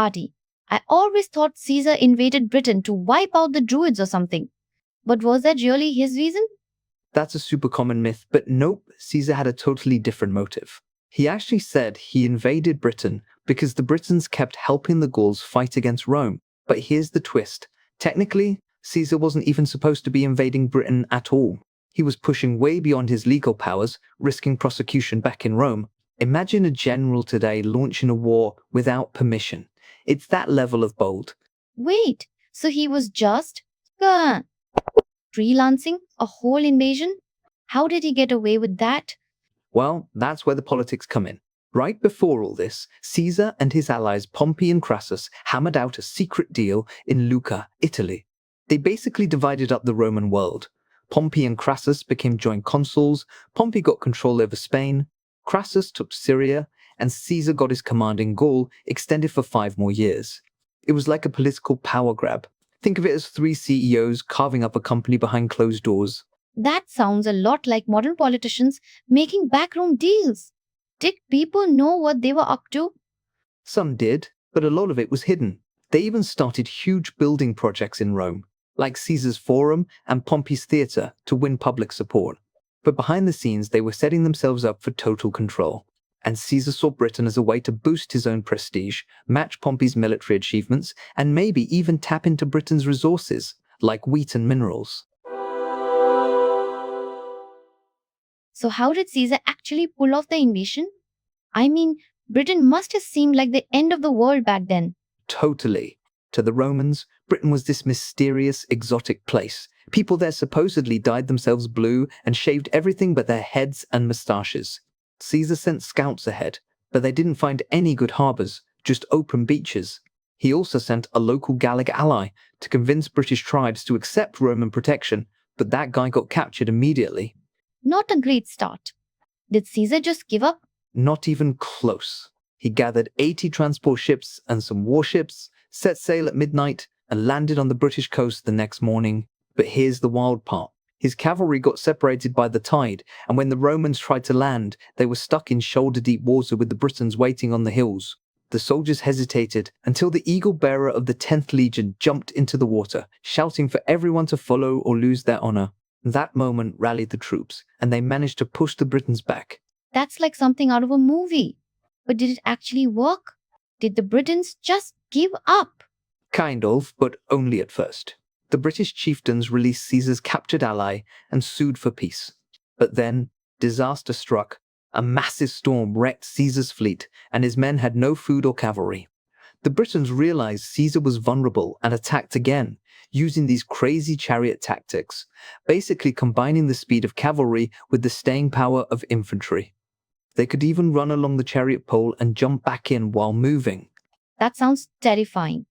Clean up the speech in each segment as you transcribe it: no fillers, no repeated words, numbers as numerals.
Artie, I always thought Caesar invaded Britain to wipe out the Druids or something. But was that really his reason? That's a super common myth, but nope, Caesar had a totally different motive. He actually said he invaded Britain because the Britons kept helping the Gauls fight against Rome. But here's the twist. Technically, Caesar wasn't even supposed to be invading Britain at all. He was pushing way beyond his legal powers, risking prosecution back in Rome. Imagine a general today launching a war without permission. It's that level of bold. Wait, so he was just freelancing a whole invasion? How did he get away with that? Well, that's where the politics come in. Right before all this, Caesar and his allies Pompey and Crassus hammered out a secret deal in Lucca, Italy. They basically divided up the Roman world. Pompey and Crassus became joint consuls, Pompey got control over Spain, Crassus took Syria, and Caesar got his command in Gaul extended for 5 more years. It was like a political power grab. Think of it as 3 CEOs carving up a company behind closed doors. That sounds a lot like modern politicians making backroom deals. Did people know what they were up to? Some did, but a lot of it was hidden. They even started huge building projects in Rome, like Caesar's Forum and Pompey's Theatre, to win public support. But behind the scenes, they were setting themselves up for total control. And Caesar saw Britain as a way to boost his own prestige, match Pompey's military achievements, and maybe even tap into Britain's resources, like wheat and minerals. So how did Caesar actually pull off the invasion? I mean, Britain must have seemed like the end of the world back then. Totally. To the Romans, Britain was this mysterious, exotic place. People there supposedly dyed themselves blue and shaved everything but their heads and moustaches. Caesar sent scouts ahead, but they didn't find any good harbours, just open beaches. He also sent a local Gallic ally to convince British tribes to accept Roman protection, but that guy got captured immediately. Not a great start. Did Caesar just give up? Not even close. He gathered 80 transport ships and some warships, set sail at midnight, and landed on the British coast the next morning. But here's the wild part. His cavalry got separated by the tide, and when the Romans tried to land, they were stuck in shoulder-deep water with the Britons waiting on the hills. The soldiers hesitated until the eagle-bearer of the 10th Legion jumped into the water, shouting for everyone to follow or lose their honor. That moment rallied the troops, and they managed to push the Britons back. That's like something out of a movie. But did it actually work? Did the Britons just give up? Kind of, but only at first. The British chieftains released Caesar's captured ally and sued for peace. But then, disaster struck. A massive storm wrecked Caesar's fleet, and his men had no food or cavalry. The Britons realized Caesar was vulnerable and attacked again, using these crazy chariot tactics, basically combining the speed of cavalry with the staying power of infantry. They could even run along the chariot pole and jump back in while moving. That sounds terrifying.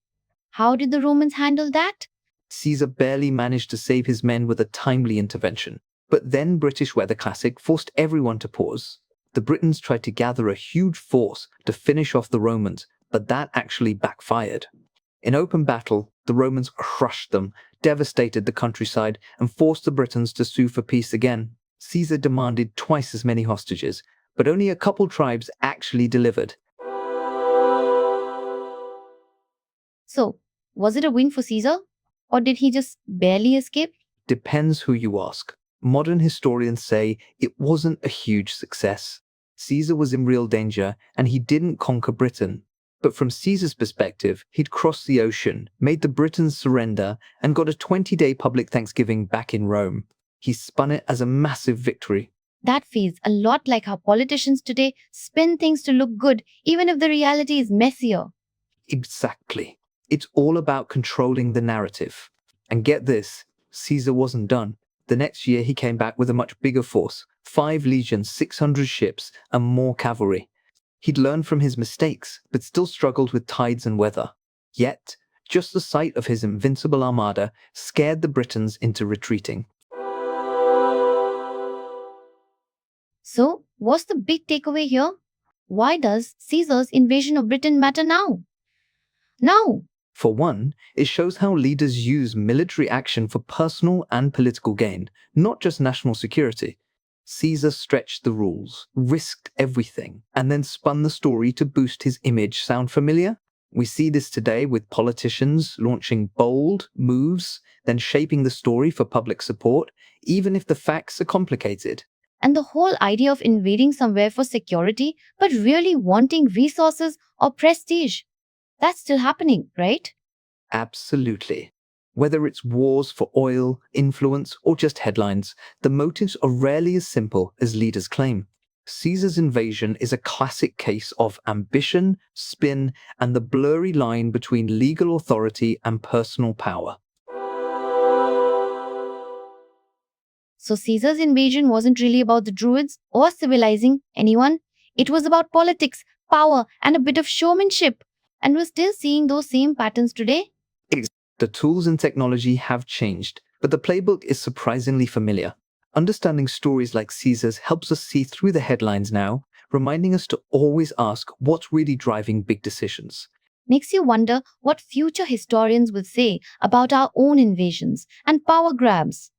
How did the Romans handle that? Caesar barely managed to save his men with a timely intervention. But then British weather classic forced everyone to pause. The Britons tried to gather a huge force to finish off the Romans, but that actually backfired. In open battle, the Romans crushed them, devastated the countryside, and forced the Britons to sue for peace again. Caesar demanded twice as many hostages, but only a couple tribes actually delivered. So, was it a win for Caesar? Or did he just barely escape? Depends who you ask. Modern historians say it wasn't a huge success. Caesar was in real danger, and he didn't conquer Britain. But from Caesar's perspective, he'd crossed the ocean, made the Britons surrender, and got a 20-day public thanksgiving back in Rome. He spun it as a massive victory. That feels a lot like how politicians today spin things to look good, even if the reality is messier. Exactly. It's all about controlling the narrative. And get this, Caesar wasn't done. The next year he came back with a much bigger force, 5 legions, 600 ships, and more cavalry. He'd learned from his mistakes, but still struggled with tides and weather. Yet, just the sight of his invincible armada scared the Britons into retreating. So, what's the big takeaway here? Why does Caesar's invasion of Britain matter now? Now! For one, it shows how leaders use military action for personal and political gain, not just national security. Caesar stretched the rules, risked everything, and then spun the story to boost his image. Sound familiar? We see this today with politicians launching bold moves, then shaping the story for public support, even if the facts are complicated. And the whole idea of invading somewhere for security, but really wanting resources or prestige, that's still happening, right? Absolutely. Whether it's wars for oil, influence, or just headlines, the motives are rarely as simple as leaders claim. Caesar's invasion is a classic case of ambition, spin, and the blurry line between legal authority and personal power. So Caesar's invasion wasn't really about the Druids or civilizing anyone. It was about politics, power, and a bit of showmanship. And we're still seeing those same patterns today. The tools and technology have changed, but the playbook is surprisingly familiar. Understanding stories like Caesar's helps us see through the headlines now, reminding us to always ask what's really driving big decisions. Makes you wonder what future historians will say about our own invasions and power grabs.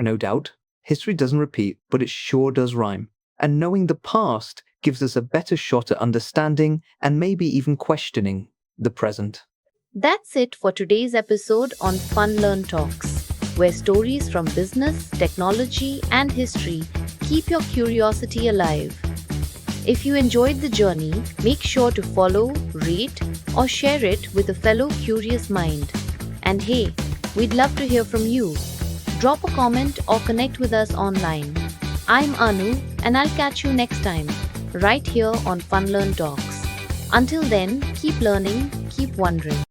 No doubt, history doesn't repeat, but it sure does rhyme. And knowing the past gives us a better shot at understanding and maybe even questioning the present. That's it for today's episode on Fun Learn Talks, where stories from business, technology, and history keep your curiosity alive. If you enjoyed the journey, make sure to follow, rate, or share it with a fellow curious mind. And hey, we'd love to hear from you. Drop a comment or connect with us online. I'm Anu, and I'll catch you next time, right here on Fun Learn Talks. Until then, keep learning, keep wondering.